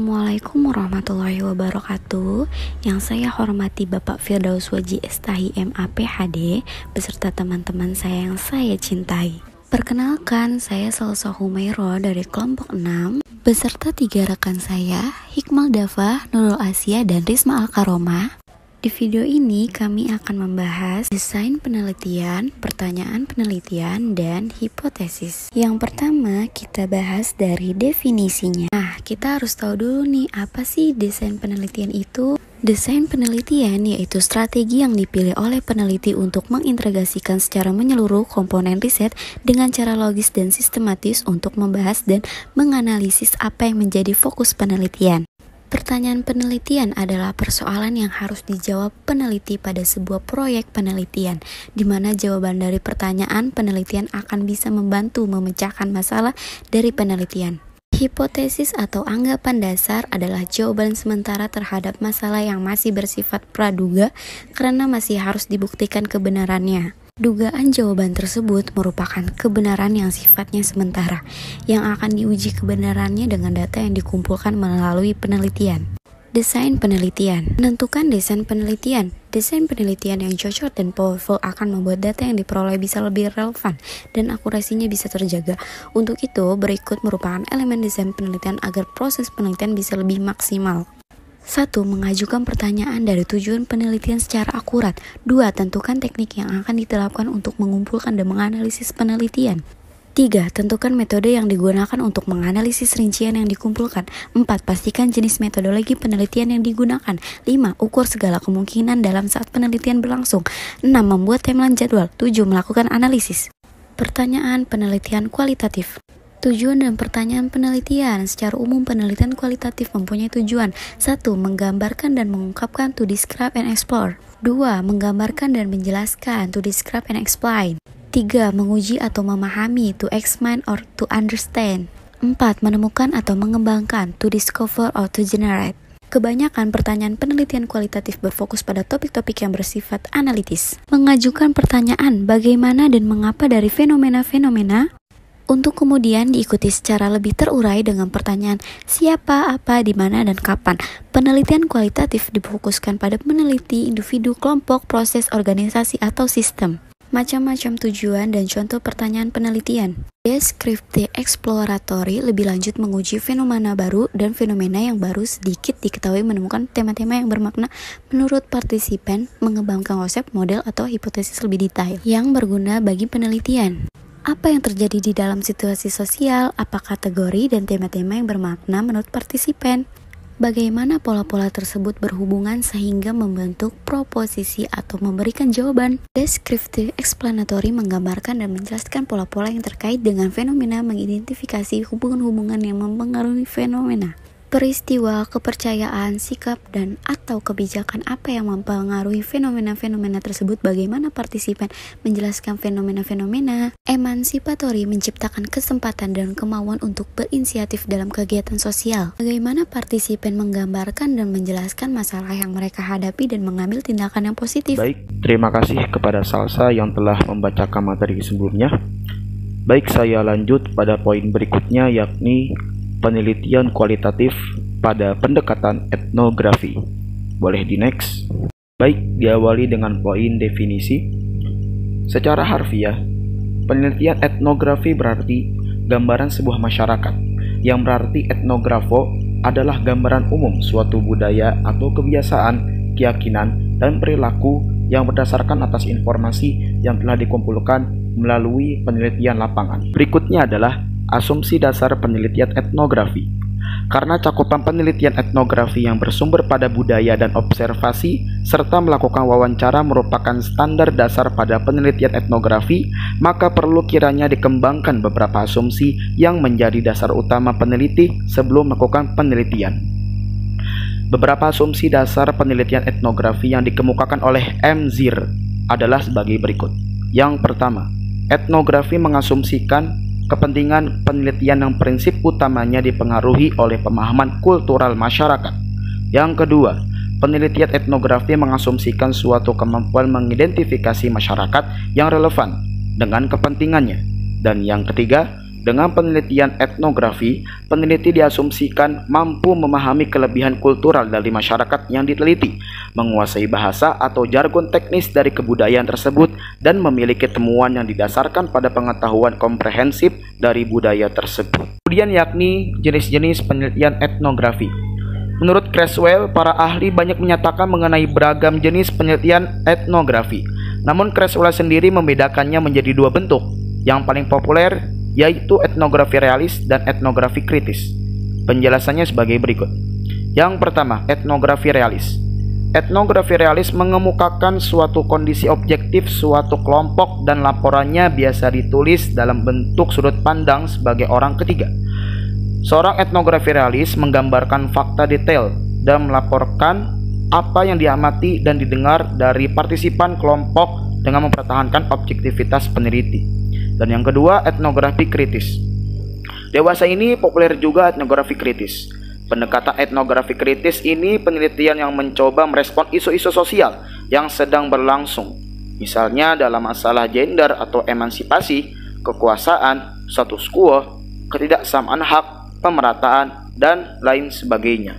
Assalamualaikum warahmatullahi wabarakatuh. Yang saya hormati Bapak Firdaus Waji Estahi MA PhD beserta teman-teman saya yang saya cintai. Perkenalkan, saya Salsa Humairo dari kelompok 6 beserta 3 rekan saya, Hikmal Dava, Nurul Asia, dan Risma Al-Karomah. Di video ini kami akan membahas desain penelitian, pertanyaan penelitian, dan hipotesis. Yang pertama kita bahas dari definisinya. Nah, kita harus tahu dulu nih, apa sih desain penelitian itu? Desain penelitian yaitu strategi yang dipilih oleh peneliti untuk mengintegrasikan secara menyeluruh komponen riset dengan cara logis dan sistematis untuk membahas dan menganalisis apa yang menjadi fokus penelitian. Pertanyaan penelitian adalah persoalan yang harus dijawab peneliti pada sebuah proyek penelitian, di mana jawaban dari pertanyaan penelitian akan bisa membantu memecahkan masalah dari penelitian. Hipotesis atau anggapan dasar adalah jawaban sementara terhadap masalah yang masih bersifat praduga karena masih harus dibuktikan kebenarannya. Dugaan jawaban tersebut merupakan kebenaran yang sifatnya sementara, yang akan diuji kebenarannya dengan data yang dikumpulkan melalui penelitian. Desain penelitian. Menentukan desain penelitian. Desain penelitian yang cocok dan powerful akan membuat data yang diperoleh bisa lebih relevan dan akurasinya bisa terjaga. Untuk itu, berikut merupakan elemen desain penelitian agar proses penelitian bisa lebih maksimal. 1. Mengajukan pertanyaan dari tujuan penelitian secara akurat. 2. Tentukan teknik yang akan diterapkan untuk mengumpulkan dan menganalisis penelitian. 3. Tentukan metode yang digunakan untuk menganalisis rincian yang dikumpulkan. 4. Pastikan jenis metodologi penelitian yang digunakan. 5. Ukur segala kemungkinan dalam saat penelitian berlangsung. 6. Membuat timeline jadwal. 7. Melakukan analisis. Pertanyaan penelitian kualitatif. Tujuan dan pertanyaan penelitian. Secara umum, penelitian kualitatif mempunyai tujuan 1. Menggambarkan dan mengungkapkan, to describe and explore. 2. Menggambarkan dan menjelaskan, to describe and explain. 3. Menguji atau memahami, to examine or to understand. 4. Menemukan atau mengembangkan, to discover or to generate. Kebanyakan pertanyaan penelitian kualitatif berfokus pada topik-topik yang bersifat analitis. Mengajukan pertanyaan bagaimana dan mengapa dari fenomena-fenomena, untuk kemudian diikuti secara lebih terurai dengan pertanyaan siapa, apa, di mana, dan kapan. Penelitian kualitatif difokuskan pada meneliti individu, kelompok, proses, organisasi, atau sistem. Macam-macam tujuan dan contoh pertanyaan penelitian. Descriptive exploratory lebih lanjut menguji fenomena baru dan fenomena yang baru sedikit diketahui, menemukan tema-tema yang bermakna menurut partisipan, mengembangkan konsep, model, atau hipotesis lebih detail yang berguna bagi penelitian. Apa yang terjadi di dalam situasi sosial, apa kategori dan tema-tema yang bermakna menurut partisipan. Bagaimana pola-pola tersebut berhubungan sehingga membentuk proposisi atau memberikan jawaban. Descriptive explanatory menggambarkan dan menjelaskan pola-pola yang terkait dengan fenomena, mengidentifikasi hubungan-hubungan yang mempengaruhi fenomena. Peristiwa, kepercayaan, sikap, dan atau kebijakan apa yang mempengaruhi fenomena-fenomena tersebut, bagaimana partisipan menjelaskan fenomena-fenomena. Emansipatory menciptakan kesempatan dan kemauan untuk berinisiatif dalam kegiatan sosial. Bagaimana partisipan menggambarkan dan menjelaskan masalah yang mereka hadapi dan mengambil tindakan yang positif. Baik, terima kasih kepada Salsa yang telah membacakan materi sebelumnya. Baik, saya lanjut pada poin berikutnya, yakni penelitian kualitatif pada pendekatan etnografi. Boleh di next. Baik, diawali dengan poin definisi. Secara harfiah, penelitian etnografi berarti gambaran sebuah masyarakat, yang berarti etnografo adalah gambaran umum suatu budaya atau kebiasaan, keyakinan, dan perilaku yang berdasarkan atas informasi yang telah dikumpulkan melalui penelitian lapangan. Berikutnya adalah asumsi dasar penelitian etnografi. Karena cakupan penelitian etnografi yang bersumber pada budaya dan observasi serta melakukan wawancara merupakan standar dasar pada penelitian etnografi, maka perlu kiranya dikembangkan beberapa asumsi yang menjadi dasar utama peneliti sebelum melakukan penelitian. Beberapa asumsi dasar penelitian etnografi yang dikemukakan oleh M. Zir adalah sebagai berikut. Yang pertama, etnografi mengasumsikan kepentingan penelitian yang prinsip utamanya dipengaruhi oleh pemahaman kultural masyarakat. Yang kedua, penelitian etnografi mengasumsikan suatu kemampuan mengidentifikasi masyarakat yang relevan dengan kepentingannya. Dan yang ketiga, Dengan penelitian etnografi, peneliti diasumsikan mampu memahami kelebihan kultural dari masyarakat yang diteliti, menguasai bahasa atau jargon teknis dari kebudayaan tersebut, dan memiliki temuan yang didasarkan pada pengetahuan komprehensif dari budaya tersebut. Kemudian yakni jenis-jenis penelitian etnografi. Menurut Creswell, para ahli banyak menyatakan mengenai beragam jenis penelitian etnografi. Namun Creswell sendiri membedakannya menjadi dua bentuk. Yang paling populer yaitu etnografi realis dan etnografi kritis. Penjelasannya sebagai berikut. Yang pertama, etnografi realis. Etnografi realis mengemukakan suatu kondisi objektif suatu kelompok dan laporannya biasa ditulis dalam bentuk sudut pandang sebagai orang ketiga. Seorang etnografi realis menggambarkan fakta detail dan melaporkan apa yang diamati dan didengar dari partisipan kelompok dengan mempertahankan objektivitas peneliti. Dan yang kedua, etnografi kritis. Dewasa ini populer juga etnografi kritis. Pendekatan etnografi kritis ini penelitian yang mencoba merespon isu-isu sosial yang sedang berlangsung. Misalnya dalam masalah gender atau emansipasi, kekuasaan, status quo, ketidaksamaan hak, pemerataan, dan lain sebagainya.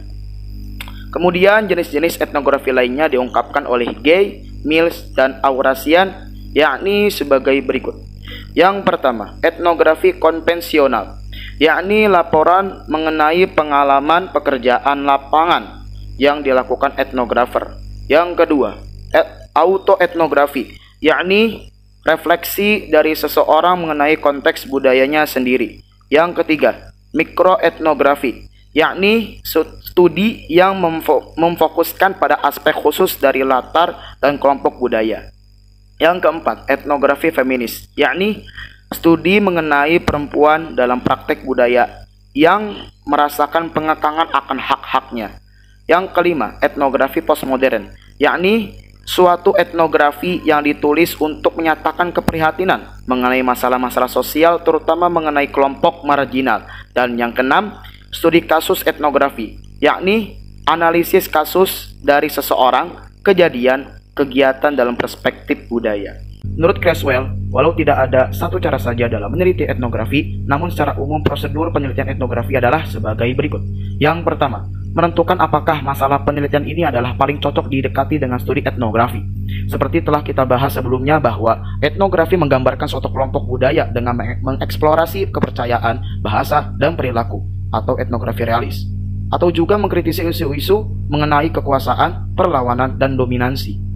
Kemudian jenis-jenis etnografi lainnya diungkapkan oleh Gay, Mills, dan Aurasian, yakni sebagai berikut. Yang pertama, etnografi konvensional, yakni laporan mengenai pengalaman pekerjaan lapangan yang dilakukan etnografer. Yang kedua, autoetnografi, yakni refleksi dari seseorang mengenai konteks budayanya sendiri. Yang ketiga, mikroetnografi, yakni studi yang memfokuskan pada aspek khusus dari latar dan kelompok budaya. Yang keempat, etnografi feminis, yakni studi mengenai perempuan dalam praktek budaya yang merasakan pengekangan akan hak-haknya. Yang kelima, etnografi postmodern, yakni suatu etnografi yang ditulis untuk menyatakan keprihatinan mengenai masalah-masalah sosial, terutama mengenai kelompok marginal. Dan yang keenam, studi kasus etnografi, yakni analisis kasus dari seseorang, kejadian, kegiatan dalam perspektif budaya. Menurut Creswell, walau tidak ada satu cara saja dalam meneliti etnografi, namun secara umum prosedur penelitian etnografi adalah sebagai berikut. Yang pertama, menentukan apakah masalah penelitian ini adalah paling cocok didekati dengan studi etnografi. Seperti telah kita bahas sebelumnya bahwa etnografi menggambarkan suatu kelompok budaya dengan mengeksplorasi kepercayaan, bahasa, dan perilaku, atau etnografi realis. Atau juga mengkritisi isu-isu mengenai kekuasaan, perlawanan, dan dominansi,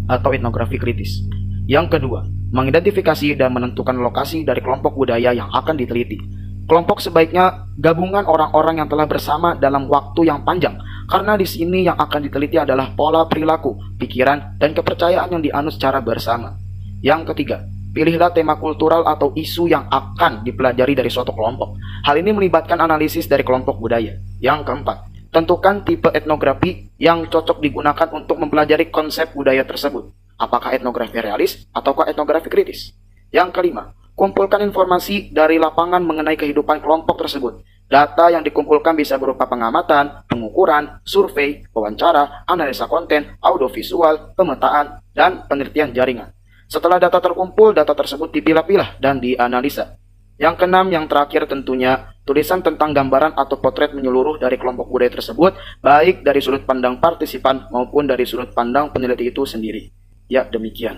atau etnografi kritis. Yang kedua, mengidentifikasi dan menentukan lokasi dari kelompok budaya yang akan diteliti. Kelompok sebaiknya gabungan orang-orang yang telah bersama dalam waktu yang panjang, karena di sini yang akan diteliti adalah pola perilaku, pikiran, dan kepercayaan yang dianut secara bersama. Yang ketiga, pilihlah tema kultural atau isu yang akan dipelajari dari suatu kelompok. Hal ini melibatkan analisis dari kelompok budaya. Yang keempat, tentukan tipe etnografi yang cocok digunakan untuk mempelajari konsep budaya tersebut. Apakah etnografi realis ataukah etnografi kritis? Yang kelima, kumpulkan informasi dari lapangan mengenai kehidupan kelompok tersebut. Data yang dikumpulkan bisa berupa pengamatan, pengukuran, survei, wawancara, analisa konten, audiovisual, pemetaan, dan penelitian jaringan. Setelah data terkumpul, data tersebut dipilah-pilah dan dianalisa. Yang keenam, yang terakhir tentunya, tulisan tentang gambaran atau potret menyeluruh dari kelompok budaya tersebut, baik dari sudut pandang partisipan maupun dari sudut pandang peneliti itu sendiri. Ya, demikian.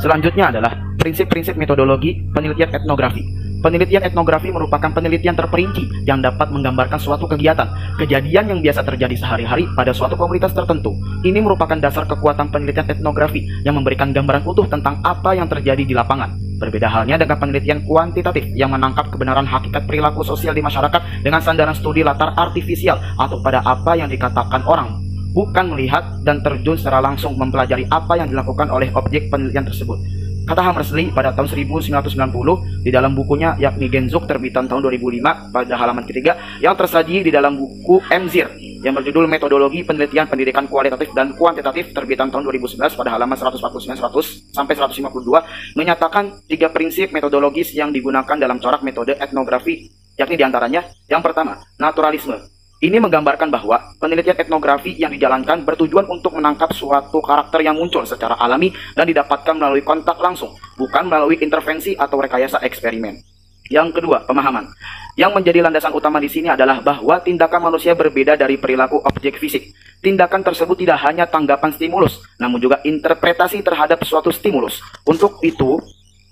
Selanjutnya adalah prinsip-prinsip metodologi penelitian etnografi. Penelitian etnografi merupakan penelitian terperinci yang dapat menggambarkan suatu kegiatan, kejadian yang biasa terjadi sehari-hari pada suatu komunitas tertentu. Ini merupakan dasar kekuatan penelitian etnografi yang memberikan gambaran utuh tentang apa yang terjadi di lapangan. Berbeda halnya dengan penelitian kuantitatif yang menangkap kebenaran hakikat perilaku sosial di masyarakat dengan sandaran studi latar artifisial atau pada apa yang dikatakan orang, bukan melihat dan terjun secara langsung mempelajari apa yang dilakukan oleh objek penelitian tersebut. Kata Hammersley pada tahun 1990 di dalam bukunya yakni Genzuk terbitan tahun 2005 pada halaman ketiga yang tersaji di dalam buku Emzir yang berjudul Metodologi Penelitian Pendidikan Kualitatif dan Kuantitatif terbitan tahun 2011 pada halaman 149-100 sampai 152 menyatakan 3 prinsip metodologis yang digunakan dalam corak metode etnografi, yakni diantaranya yang pertama, naturalisme. Ini menggambarkan bahwa penelitian etnografi yang dijalankan bertujuan untuk menangkap suatu karakter yang muncul secara alami dan didapatkan melalui kontak langsung, bukan melalui intervensi atau rekayasa eksperimen. Yang kedua, pemahaman. Yang menjadi landasan utama di sini adalah bahwa tindakan manusia berbeda dari perilaku objek fisik. Tindakan tersebut tidak hanya tanggapan stimulus, namun juga interpretasi terhadap suatu stimulus. Untuk itu,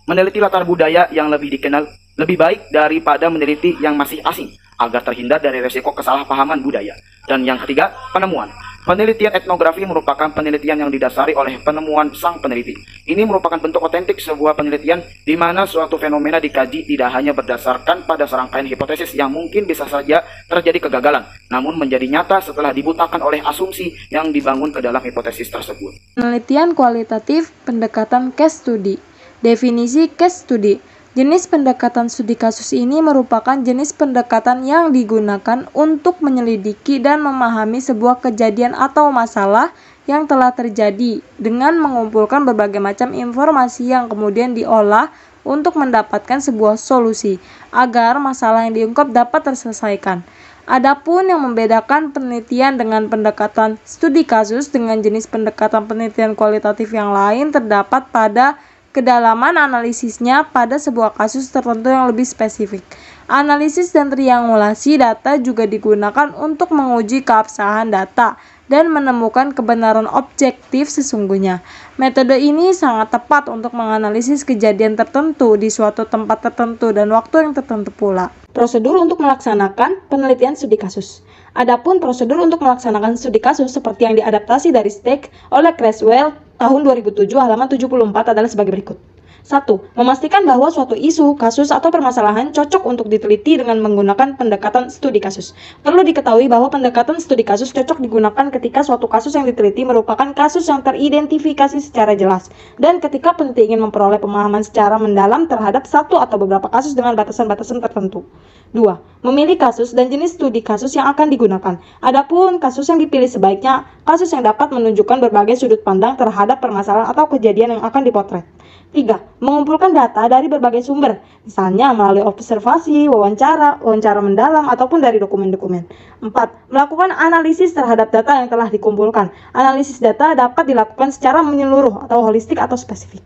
meneliti latar budaya yang lebih dikenal lebih baik daripada meneliti yang masih asing, agar terhindar dari resiko kesalahpahaman budaya. Dan yang ketiga, penemuan. Penelitian etnografi merupakan penelitian yang didasari oleh penemuan sang peneliti. Ini merupakan bentuk otentik sebuah penelitian di mana suatu fenomena dikaji tidak hanya berdasarkan pada serangkaian hipotesis yang mungkin bisa saja terjadi kegagalan, namun menjadi nyata setelah dibutakan oleh asumsi yang dibangun ke dalam hipotesis tersebut. Penelitian kualitatif pendekatan case study. Definisi case study. Jenis pendekatan studi kasus ini merupakan jenis pendekatan yang digunakan untuk menyelidiki dan memahami sebuah kejadian atau masalah yang telah terjadi dengan mengumpulkan berbagai macam informasi yang kemudian diolah untuk mendapatkan sebuah solusi agar masalah yang diungkap dapat terselesaikan. Adapun yang membedakan penelitian dengan pendekatan studi kasus dengan jenis pendekatan penelitian kualitatif yang lain terdapat pada kedalaman analisisnya pada sebuah kasus tertentu yang lebih spesifik. Analisis dan triangulasi data juga digunakan untuk menguji keabsahan data dan menemukan kebenaran objektif sesungguhnya. Metode ini sangat tepat untuk menganalisis kejadian tertentu di suatu tempat tertentu dan waktu yang tertentu pula. Prosedur untuk melaksanakan penelitian studi kasus. Adapun prosedur untuk melaksanakan studi kasus seperti yang diadaptasi dari Steck oleh Creswell tahun 2007 halaman 74 adalah sebagai berikut. 1. Memastikan bahwa suatu isu, kasus, atau permasalahan cocok untuk diteliti dengan menggunakan pendekatan studi kasus. Perlu diketahui bahwa pendekatan studi kasus cocok digunakan ketika suatu kasus yang diteliti merupakan kasus yang teridentifikasi secara jelas, dan ketika peneliti ingin memperoleh pemahaman secara mendalam terhadap satu atau beberapa kasus dengan batasan-batasan tertentu. 2. Memilih kasus dan jenis studi kasus yang akan digunakan. Adapun kasus yang dipilih sebaiknya kasus yang dapat menunjukkan berbagai sudut pandang terhadap permasalahan atau kejadian yang akan dipotret. 3. Mengumpulkan data dari berbagai sumber, misalnya melalui observasi, wawancara mendalam, ataupun dari dokumen-dokumen. 4. Melakukan analisis terhadap data yang telah dikumpulkan. Analisis data dapat dilakukan secara menyeluruh atau holistik atau spesifik.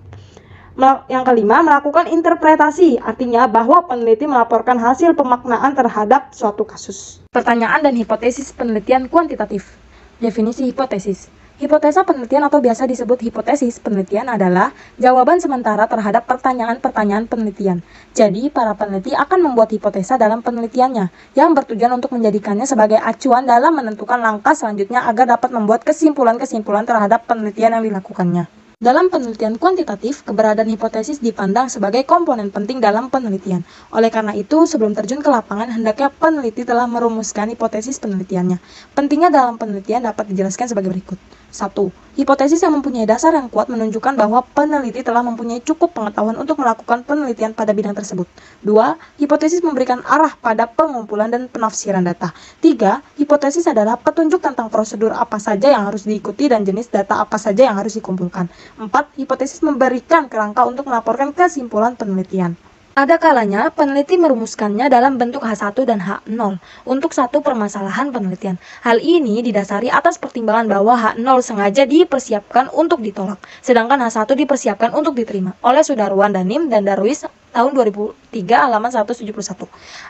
Yang kelima, melakukan interpretasi, artinya bahwa peneliti melaporkan hasil pemaknaan terhadap suatu kasus. Pertanyaan dan hipotesis penelitian kuantitatif. Definisi hipotesis. Hipotesa penelitian atau biasa disebut hipotesis penelitian adalah jawaban sementara terhadap pertanyaan-pertanyaan penelitian. Jadi, para peneliti akan membuat hipotesa dalam penelitiannya, yang bertujuan untuk menjadikannya sebagai acuan dalam menentukan langkah selanjutnya agar dapat membuat kesimpulan-kesimpulan terhadap penelitian yang dilakukannya. Dalam penelitian kuantitatif, keberadaan hipotesis dipandang sebagai komponen penting dalam penelitian. Oleh karena itu, sebelum terjun ke lapangan, hendaknya peneliti telah merumuskan hipotesis penelitiannya. Pentingnya dalam penelitian dapat dijelaskan sebagai berikut. 1. Hipotesis yang mempunyai dasar yang kuat menunjukkan bahwa peneliti telah mempunyai cukup pengetahuan untuk melakukan penelitian pada bidang tersebut. 2. Hipotesis memberikan arah pada pengumpulan dan penafsiran data. 3. Hipotesis adalah petunjuk tentang prosedur apa saja yang harus diikuti dan jenis data apa saja yang harus dikumpulkan. 4. Hipotesis memberikan kerangka untuk melaporkan kesimpulan penelitian. Ada kalanya peneliti merumuskannya dalam bentuk H1 dan H0 untuk satu permasalahan penelitian. Hal ini didasari atas pertimbangan bahwa H0 sengaja dipersiapkan untuk ditolak, sedangkan H1 dipersiapkan untuk diterima oleh Sudarwan Danim dan Darwis tahun 2003 halaman 171.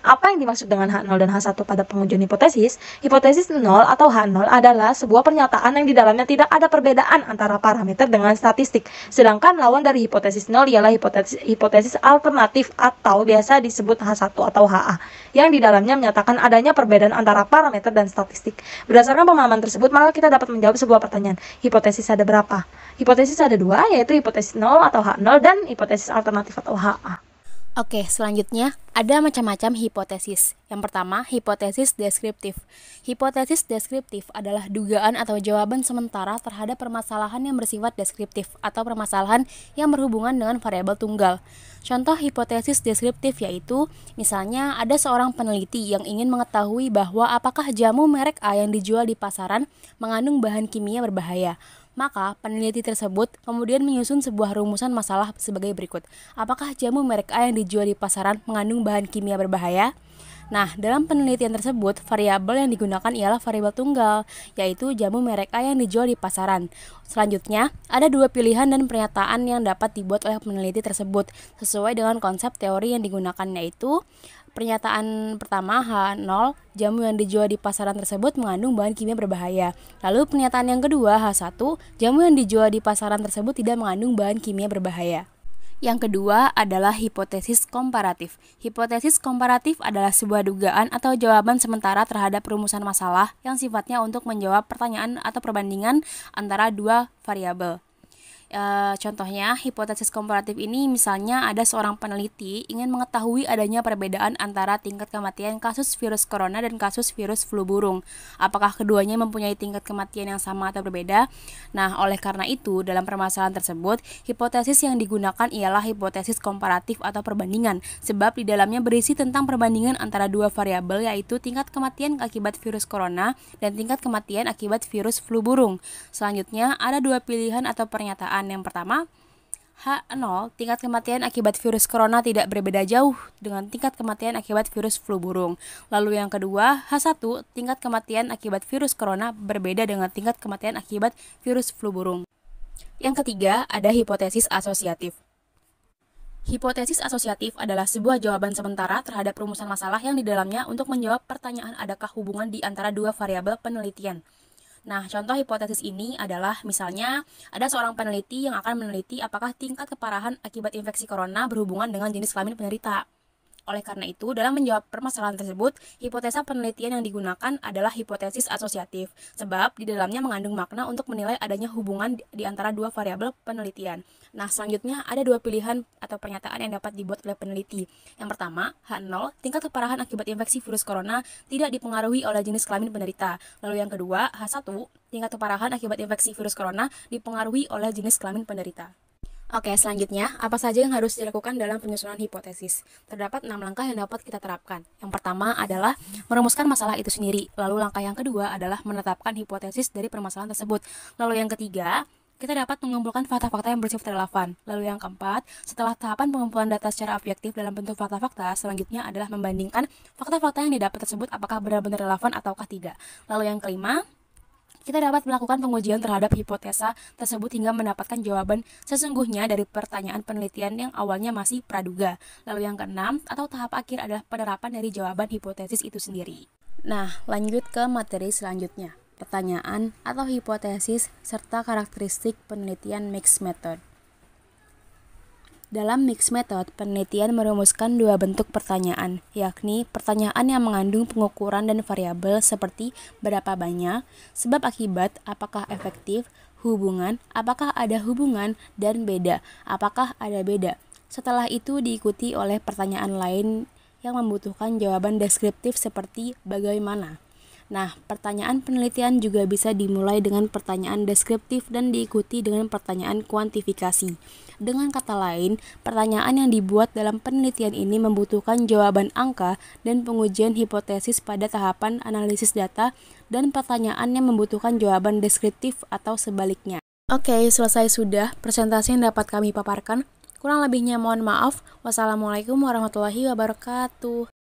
Apa yang dimaksud dengan H0 dan H1 pada pengujian hipotesis? Hipotesis 0 atau H0 adalah sebuah pernyataan yang di dalamnya tidak ada perbedaan antara parameter dengan statistik. Sedangkan lawan dari hipotesis 0 ialah hipotesis alternatif atau biasa disebut H1 atau HA, yang di dalamnya menyatakan adanya perbedaan antara parameter dan statistik. Berdasarkan pemahaman tersebut, maka kita dapat menjawab sebuah pertanyaan. Hipotesis ada berapa? Hipotesis ada dua, yaitu hipotesis 0 atau H0 dan hipotesis alternatif atau HA. Oke, selanjutnya ada macam-macam hipotesis. Yang pertama, hipotesis deskriptif. Hipotesis deskriptif adalah dugaan atau jawaban sementara terhadap permasalahan yang bersifat deskriptif atau permasalahan yang berhubungan dengan variabel tunggal. Contoh hipotesis deskriptif yaitu, misalnya ada seorang peneliti yang ingin mengetahui bahwa apakah jamu merek A yang dijual di pasaran mengandung bahan kimia berbahaya. Maka, peneliti tersebut kemudian menyusun sebuah rumusan masalah sebagai berikut. Apakah jamu merek A yang dijual di pasaran mengandung bahan kimia berbahaya? Nah, dalam penelitian tersebut, variabel yang digunakan ialah variabel tunggal, yaitu jamu merek A yang dijual di pasaran. Selanjutnya, ada dua pilihan dan pernyataan yang dapat dibuat oleh peneliti tersebut sesuai dengan konsep teori yang digunakan, yaitu pernyataan pertama H0, jamu yang dijual di pasaran tersebut mengandung bahan kimia berbahaya. Lalu pernyataan yang kedua H1, jamu yang dijual di pasaran tersebut tidak mengandung bahan kimia berbahaya. Yang kedua adalah hipotesis komparatif. Hipotesis komparatif adalah sebuah dugaan atau jawaban sementara terhadap perumusan masalah yang sifatnya untuk menjawab pertanyaan atau perbandingan antara dua variabel. Contohnya, hipotesis komparatif ini misalnya ada seorang peneliti ingin mengetahui adanya perbedaan antara tingkat kematian kasus virus corona dan kasus virus flu burung. Apakah keduanya mempunyai tingkat kematian yang sama atau berbeda? Nah, oleh karena itu, dalam permasalahan tersebut, hipotesis yang digunakan ialah hipotesis komparatif atau perbandingan, sebab di dalamnya berisi tentang perbandingan antara dua variabel, yaitu tingkat kematian akibat virus corona dan tingkat kematian akibat virus flu burung. Selanjutnya, ada dua pilihan atau pernyataan. Yang pertama, H0, tingkat kematian akibat virus corona tidak berbeda jauh dengan tingkat kematian akibat virus flu burung. Lalu yang kedua, H1, tingkat kematian akibat virus corona berbeda dengan tingkat kematian akibat virus flu burung. Yang ketiga, ada hipotesis asosiatif. Hipotesis asosiatif adalah sebuah jawaban sementara terhadap perumusan masalah yang di dalamnya untuk menjawab pertanyaan adakah hubungan di antara dua variabel penelitian. Nah, contoh hipotesis ini adalah misalnya ada seorang peneliti yang akan meneliti apakah tingkat keparahan akibat infeksi corona berhubungan dengan jenis kelamin penderita. Oleh karena itu, dalam menjawab permasalahan tersebut, hipotesa penelitian yang digunakan adalah hipotesis asosiatif, sebab di dalamnya mengandung makna untuk menilai adanya hubungan di antara dua variabel penelitian. Nah, selanjutnya ada dua pilihan atau pernyataan yang dapat dibuat oleh peneliti. Yang pertama, H0, tingkat keparahan akibat infeksi virus corona tidak dipengaruhi oleh jenis kelamin penderita. Lalu yang kedua, H1, tingkat keparahan akibat infeksi virus corona dipengaruhi oleh jenis kelamin penderita. Oke, selanjutnya, apa saja yang harus dilakukan dalam penyusunan hipotesis? Terdapat 6 langkah yang dapat kita terapkan. Yang pertama adalah merumuskan masalah itu sendiri. Lalu langkah yang kedua adalah menetapkan hipotesis dari permasalahan tersebut. Lalu yang ketiga, kita dapat mengumpulkan fakta-fakta yang bersifat relevan. Lalu yang keempat, setelah tahapan pengumpulan data secara objektif dalam bentuk fakta-fakta, selanjutnya adalah membandingkan fakta-fakta yang didapat tersebut apakah benar-benar relevan ataukah tidak. Lalu yang kelima, kita dapat melakukan pengujian terhadap hipotesa tersebut hingga mendapatkan jawaban sesungguhnya dari pertanyaan penelitian yang awalnya masih praduga. Lalu yang keenam, atau tahap akhir adalah penerapan dari jawaban hipotesis itu sendiri. Nah, lanjut ke materi selanjutnya. Pertanyaan atau hipotesis serta karakteristik penelitian mixed method. Dalam mixed method, penelitian merumuskan dua bentuk pertanyaan, yakni pertanyaan yang mengandung pengukuran dan variabel seperti berapa banyak, sebab akibat, apakah efektif, hubungan, apakah ada hubungan, dan beda, apakah ada beda. Setelah itu diikuti oleh pertanyaan lain yang membutuhkan jawaban deskriptif seperti bagaimana. Nah, pertanyaan penelitian juga bisa dimulai dengan pertanyaan deskriptif dan diikuti dengan pertanyaan kuantifikasi. Dengan kata lain, pertanyaan yang dibuat dalam penelitian ini membutuhkan jawaban angka dan pengujian hipotesis pada tahapan analisis data, dan pertanyaan yang membutuhkan jawaban deskriptif atau sebaliknya. Oke, selesai sudah presentasi yang dapat kami paparkan. Kurang lebihnya mohon maaf. Wassalamualaikum warahmatullahi wabarakatuh.